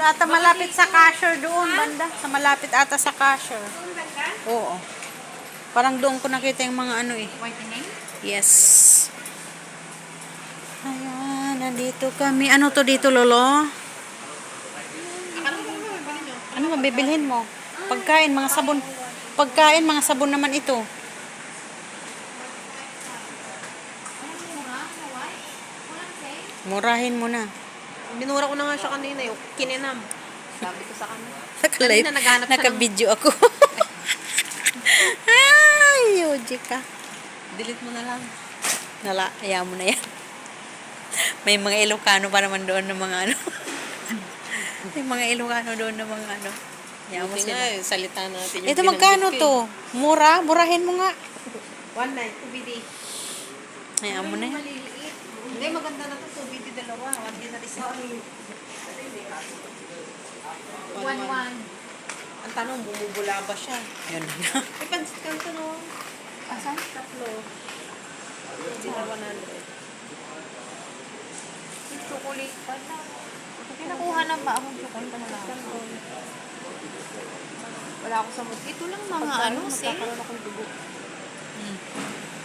Doon ata malapit sa cashier doon, banda. Sa malapit ata sa cashier. Oo. Parang doon ko nakita yung mga ano eh. Whitening? Yes. Ayan, nandito kami. Ano to dito, Lolo? Ano mabibilhin mo? Pagkain, mga sabon. Pagkain, mga sabon naman ito. Murahin mo na. Binura ko na nga siya kanina yung kininam. Sabi ko sa kanya. Naka-live, Kanina naghanap siya naka-video ako. Ay, Yoji ka. Delete mo na lang. Nala, ayaw mo na yan. May mga Ilocano pa naman doon ng mga ano. May mga Ilocano doon ng mga ano. Ayaw mo Buti sila. nga, salita natin yung Ito magkano binanggit to? Mura? Murahin mo nga. 1.9, 2BD. Ayaw mo na yan. Maliliit. Hindi, maganda na to. 2BD dalawa. 1 din na isa. 1.1. Ang tanong, bumubula ba siya? Yun na. May pansit ka ito, no? Asan? Tatlo. Hindi na 100. Yung chocolate pa na. Pinakuha na ba akong chocolate na lang? Wala ako sa mood. Ito lang mga ano, sis. Magkakaroon akong dugo.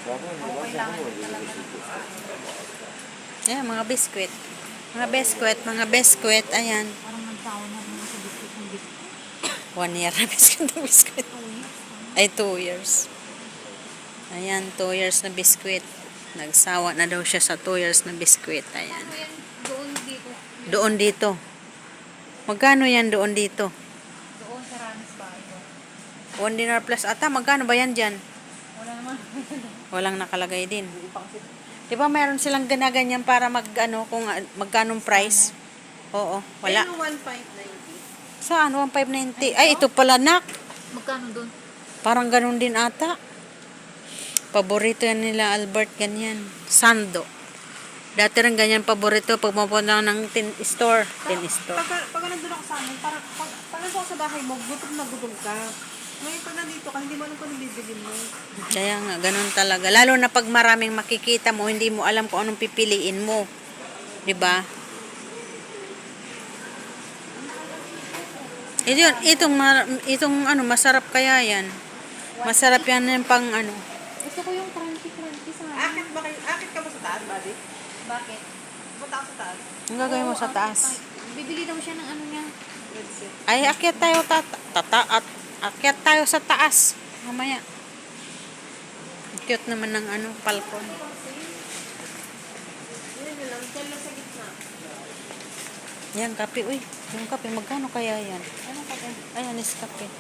Ako kailangan ko talaga. Ayan, mga biskwit. Mga biskwit, mga biskwit. Ayan. Parang nagtaon na mga sa biscuit ng biscuit. 1 year na biskwit na biskwit. Ay, 2 years. Ayan, 2 years na biskwit. Nagsawa na daw siya sa 2 years na biskwit. Ayan. Ano yan? Doon dito. Doon dito. Magkano yan doon dito? Doon sa Ramis ba ito? 1 dinar plus ata. Magkano ba yan dyan? Wala naman. Walang nakalagay din. Di ba mayroon silang ganaganyan para mag-ano, kung magkanong price? Oo, wala. Pero 1.590. Saan? 1,590. Ay, ito pala, nak. Magkano doon? Parang ganun din ata. Paborito yan nila, Albert, ganyan. Sando. Dati rin ganyan paborito pag mapunta ng tin store. Pag nandun ako sa amin, pag nandun ako sa bahay mo, gutom na gutom ka. Ngayon pag nandito ka, hindi mo alam kung anong bibilin mo. Kaya nga, ganun talaga. Lalo na pag maraming makikita mo, hindi mo alam kung anong pipiliin mo. 'Di ba? Itong ano, masarap kaya yan. Masarap yan yung pang ano. Gusto ko yung crunchy sa akin. Akit ka ba sa taas, buddy? Bakit? Punta ako sa taas. Ang gagawin mo sa taas. Bibili daw siya ng ano niya. Ay, akyat tayo akyat tayo sa taas. Mamaya. Cute naman ng ano, palkon. Yun lang, dyan lang sa gitna. Yan, kape. Uy, yung kape, magkano kaya yan? Anong kape? Ayan, is kape.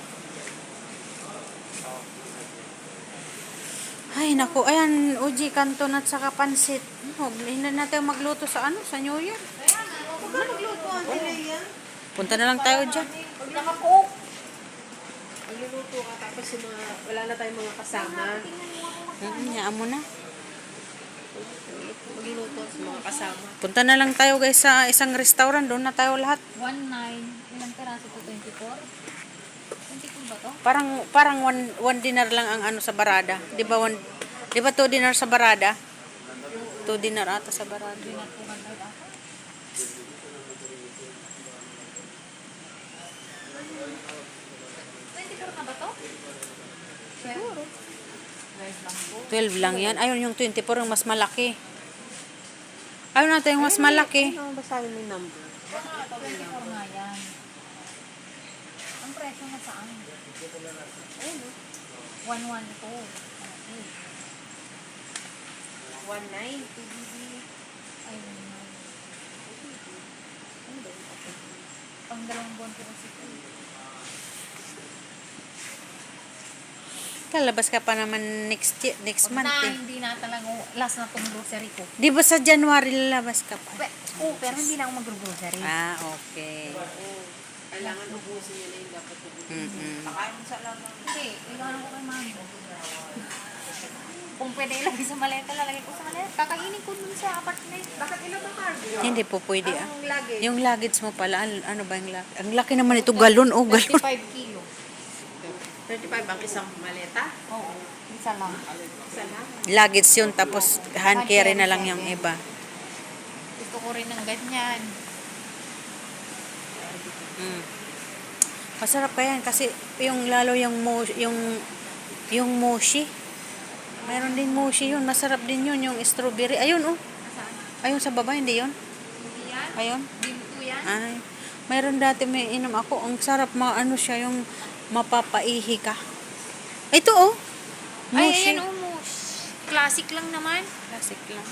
Ay, naku. Ayan, uji, kanton at saka pansit. Hindi natin magluto sa ano, sa New Year. Huwag ka magluto, Auntie Leia. Punta na lang tayo dyan. Pag nakakook. Magluluto ka, tapos yung mga, wala na tayong mga kasama. Hayaan mo na. Magluluto sa mga kasama. Punta na lang tayo guys sa isang restaurant. Doon na tayo lahat. 1.9. Ilang peraso to? 24? 24 ba to? Parang one dinar lang ang ano sa Barada. 'Di ba 2 dinar sa Barada? 2 dinar ata sa Barada. Not 200 ako. Na ba to? Siguro. 12 lang yan. Ayun yung 24 yung mas malaki. Ayun natin yung mas malaki. Ano, basahin mo yung number. 24 nga yan. Ang presyo na saan? Ayun, 112. 1.9. Ayun. Pang 2 buwan ko kasi ito. Lalabas ka pa naman next month Na, eh. hindi na talaga last na tong grocery ko. Di ba sa January lalabas ka pa? Pero hindi na ako mag-grocery. Ah, okay. Kailangan ubusin nyo na yung dapat ubusin. Mm-mm. Pakain mo sa lamang. Hindi, ilan ko kay mami. Kung pwede ilagay sa maleta, lalagay ko sa maleta. Kakainin ko dun sa apartment. Bakit ilang ba cargo? Hindi po pwede ah. Ang luggage? Yung luggage mo pala, ano ba yung luggage? Ang laki naman ito, galon. Oh, galon. 35 kilo. 35 ang isang maleta? Oo, isa lang. Isa lang? Luggage yun, tapos hand carry na lang yung iba. Gusto ko rin ng ganyan. Mm. Masarap kaya yan kasi yung lalo yung mochi. Mayroon din mochi yun. Masarap din yun yung strawberry. Ayun oh. Saan? Ayun sa baba, hindi yun? Hindi yan? Ayun. Bimto yan? Ay. Mayroon dati may inom ako. Ang sarap ano siya yung mapapaihi ka. Ito oh. Ay, Mochi. ayan, umus. Classic lang naman. Classic lang.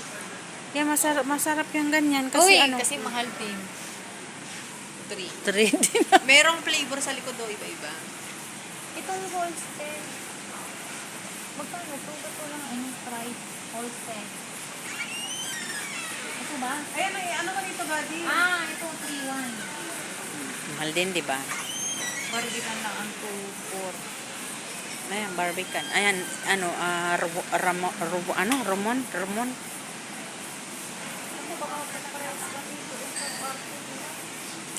Kaya masarap yung ganyan kasi Uy, ano. kasi mahal din. 3. Trade. Merong flavor sa likod do, iba-iba. Itong Holstein. Magkano to? Ba't walang price? Holstein. Ito ba? Ayan, ay, ano ka dito, buddy? Ito 3-1. Mahal din, di ba? Barbican lang ang 2-4. Ayan, barbican. Ayan, ano, Ramon?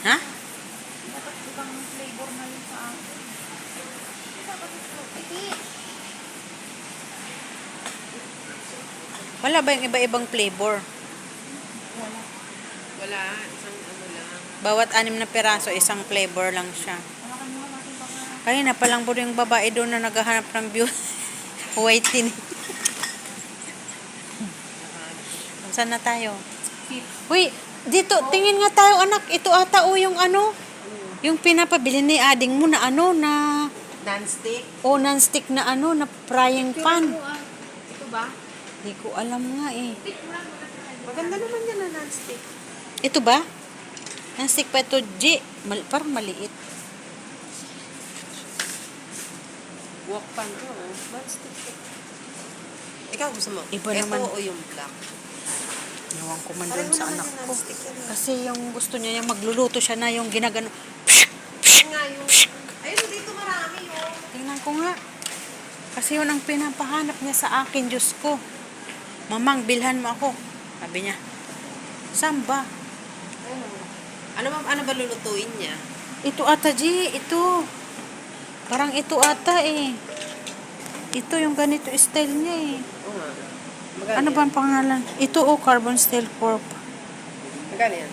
Ha? Dapat ibang flavor na yun sa akin. Dapat ito. Wala ba yung iba-ibang flavor? Wala. Wala, isang ano lang. Bawat 6 na peraso, isang flavor lang siya. Hawakan mo natin baka. Kanina pa lang po yung babae doon na naghahanap ng beauty. Whitening. Saan na tayo? Uy, dito, tingin nga tayo anak. Ito ata o yung ano. Yung pinapabili ni ading mo na ano na Non-stick. o non-stick na ano na frying pan. Ito ba? Hindi ko alam nga eh. Maganda naman yan na non-stick. Ito ba? Non-stick pa ito, G. Parang maliit. Wok pan to, oh. Non-stick. Ikaw gusto mo? Iba Ito naman. o yung black? Ewan ko man Pareho doon sa naman anak yung ko. non-stick yan, eh. Kasi yung gusto niya yung magluluto siya na yung ginagano. Yun nga yung... Ayun, dito marami yung... Tingnan ko nga. Kasi yun ang pinapahanap niya sa akin, Diyos ko. Mamang, bilhan mo ako. Sabi niya. Saan ba? Ano ba lulutuin niya? Ito ata, G. Ito. Parang ito ata eh. Ito yung ganito style niya eh. Oo nga. Magkano Ano ba ang pangalan? Ito carbon steel pork. Magkano yan?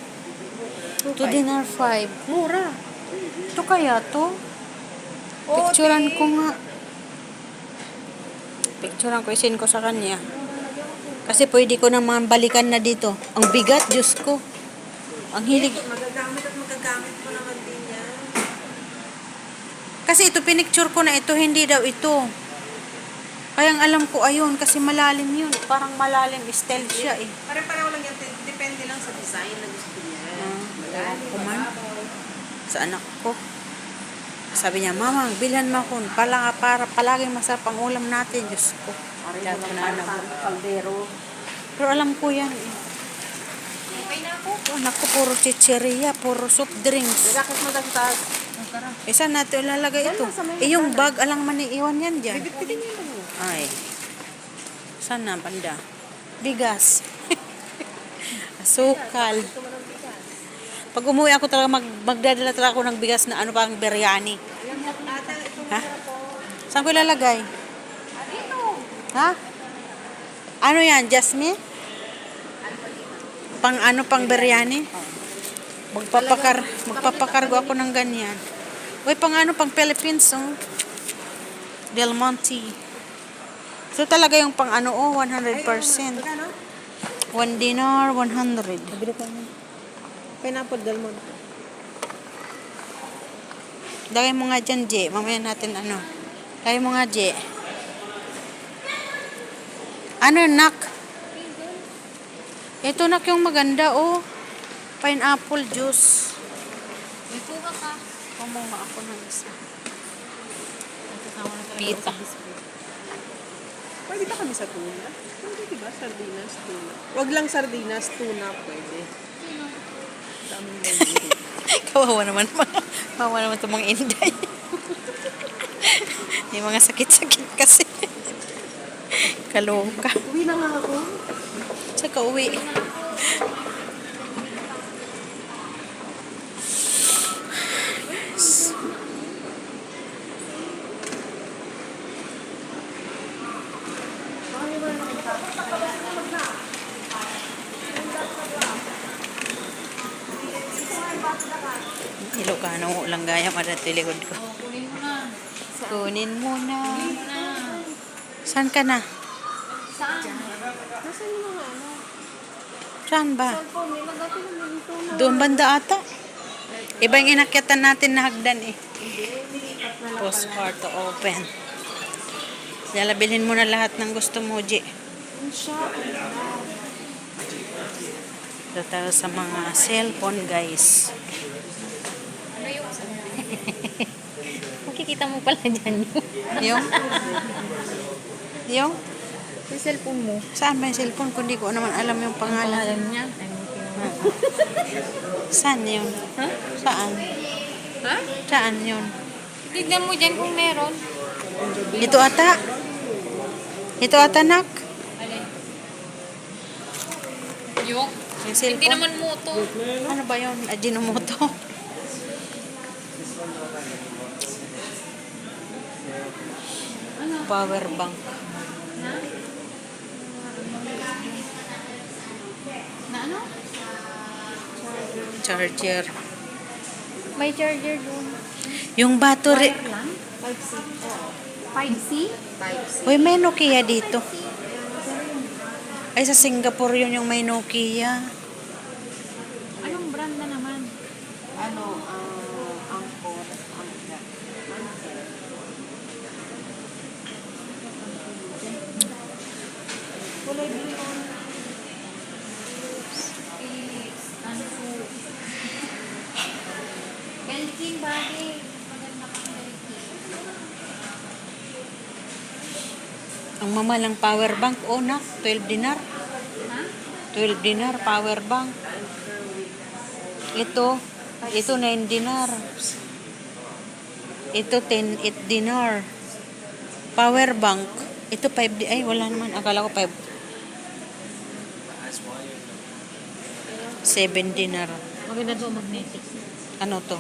To dinner 5. Mura. Ito kaya to? Picturean ko nga. Picturean ko, isin ko sa kanya. Kasi pwede ko naman balikan na dito. Ang bigat, Diyos ko. Ang hilig. Magagamit at magagamit mo naman din yan. Kasi ito, pinicture ko na ito, hindi daw ito. Kaya ang alam ko, ayun, kasi malalim yun. Parang malalim, style siya eh. Pare-pareho lang yan. Depende lang sa design na gusto niya. Ewan ko man. Sa anak ko. Sabi niya, Mama, bilhan mo ako. Para palaging masarap ang ulam natin, Diyos ko. Kaya ko na alam. Kaldero. Pero alam ko yan eh. Okay na ako. Anak ko, puro chicheria, puro soft drinks. Nilakit mo dahil sa... Eh, saan natin ilalagay ito? Eh, yung bag, alang maniiwan yan dyan. Bibit-bitin niya lang. Ay. Saan na, banda? Bigas. Asukal. Pag umuwi ako talaga, magdadala talaga ako ng bigas na ano pang biryani. Ha? Saan ko ilalagay? Dito. Ha? Ano yan, Jasmine? Pang ano, pang biryani? Magpapakargo ako ng ganyan. Uy, pang ano, pang Philippines, oh. Del Monte. So talaga yung pang ano, 100%. Magkano? 1 dinar, 100. Nabili ko mo. Pineapple Delmon. Lagay mo nga dyan, Je. Mamaya natin ano. Lagay mo nga, Je. Ano, nak? Ito, nak, yung maganda, oh. Pineapple juice. May puka ka. Kumuha ako ng isa. Pita. Pwede ba kami sa tuna? Pwede diba? Sardinas, tuna. Wag lang sardinas, tuna pwede. Daming lagi. Kawawa naman. Kawawa naman itong mga Inday. Yung mga sakit-sakit kasi. Kaloka. Uwi na nga ako. Saka uwi. Ilocano lang gaya madati likod ko. Oh, kunin mo na. Kunin mo na. Kunin mo na. Saan ka na? Saan? Nasaan yung mga ano? Saan ba? Cellphone nila. Dati naman ito na. Doon banda ata. Iba yung inakyatan natin na hagdan eh. Postcard to open. Yala, bilhin mo na lahat ng gusto mo, G. Ang siya. Ito tayo sa mga cellphone, guys. Ano yung... Makikita mo pala dyan Yung? Yung? yung cellphone mo. Saan ba yung cellphone? Kundi ko naman alam yung pangalan. Alam niya. Saan yun? Ha? Saan? Ha? Saan yun? Tignan mo dyan kung meron. Ito ata. Ito ata, nak. Alin? Yung? Yung Hindi cellphone. naman mo to. Ano ba yun? Ajinomoto. Ano? Power bank. Na? Na ano? Charger. May charger doon. Yung battery. lang? 5C. 5C? 5C. Uy, may Nokia dito. Ay, sa Singapore yun yung may Nokia. Anong brand na naman? Ano, Angkor. Kulay blue yun. Philips. Ano po? Belkin bagay. Maganda kang Belkin. Ang mamalang power bank. Oh, nak. 12 dinar. Ha? 12 dinar, power bank. Ito 9 dinar. Ito 8 dinar. Power bank. Ito 5 di ay wala naman. Akala ko 5. 7 dinar. Maganda to magnetic. Ano to?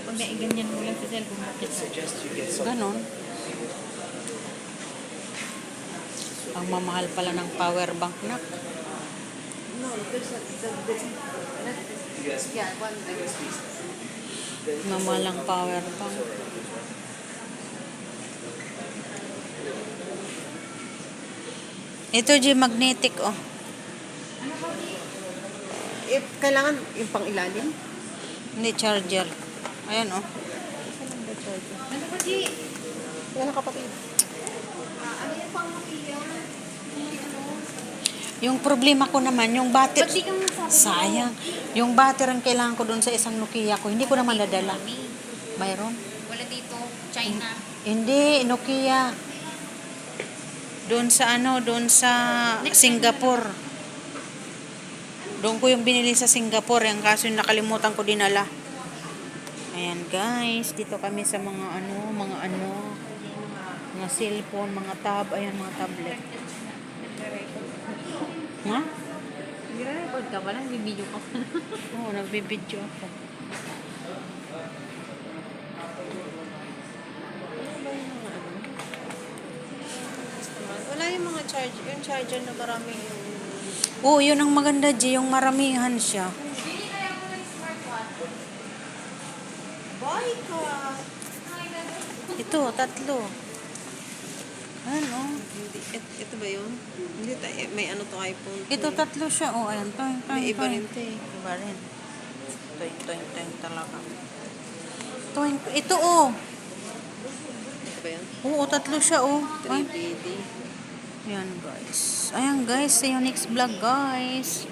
Pag naiganyan mo lang sa cellphone, makikita. Ganon. Ang mamahal pala ng power bank, nak. No, there's yeah, one Mamahal ang power bank. Ito, G, magnetic, oh. If kailangan yung pang ilalim. Hindi, charger. Ayan, oh. Ano ba, G? Yan ang kapatid. Ano yung pang makiyan? Yung problema ko naman, yung Ba't battery. di ka masabi? Sayang. Yung battery ang kailangan ko doon sa isang Nokia ko. Hindi ko naman nadala. Mayroon? Wala dito. China. Hindi, Nokia. Doon sa doon sa Singapore. Doon ko yung binili sa Singapore. Yung kaso yung nakalimutan ko dinala. Ayan guys, dito kami sa mga mga cellphone, mga tab, ayan mga tablet. Ha? Hindi na record ka pala. Bibidyo ka pa. Oo, nagbibideo ako. Wala yung mga charger. Yung charger na maraming yung... Oo, yun ang maganda, G. Yung maramihan siya. Bili kaya mo ng smartwatch. Buy ka! Ito, 3. Ayan, oh. Hindi, ito ba yun? Hindi tayo, may ano to iPhone. Ito 3 siya. Oh, ayan. Toing, May toing, iba toing. rin to eh. Iba rin. Toing, toing, toing talaga. Toing, ito, oh. Ito ba yun? Oo, 3 siya, oh. Ay, 3PD. ayan, guys. Ayan, guys. See you next vlog, guys.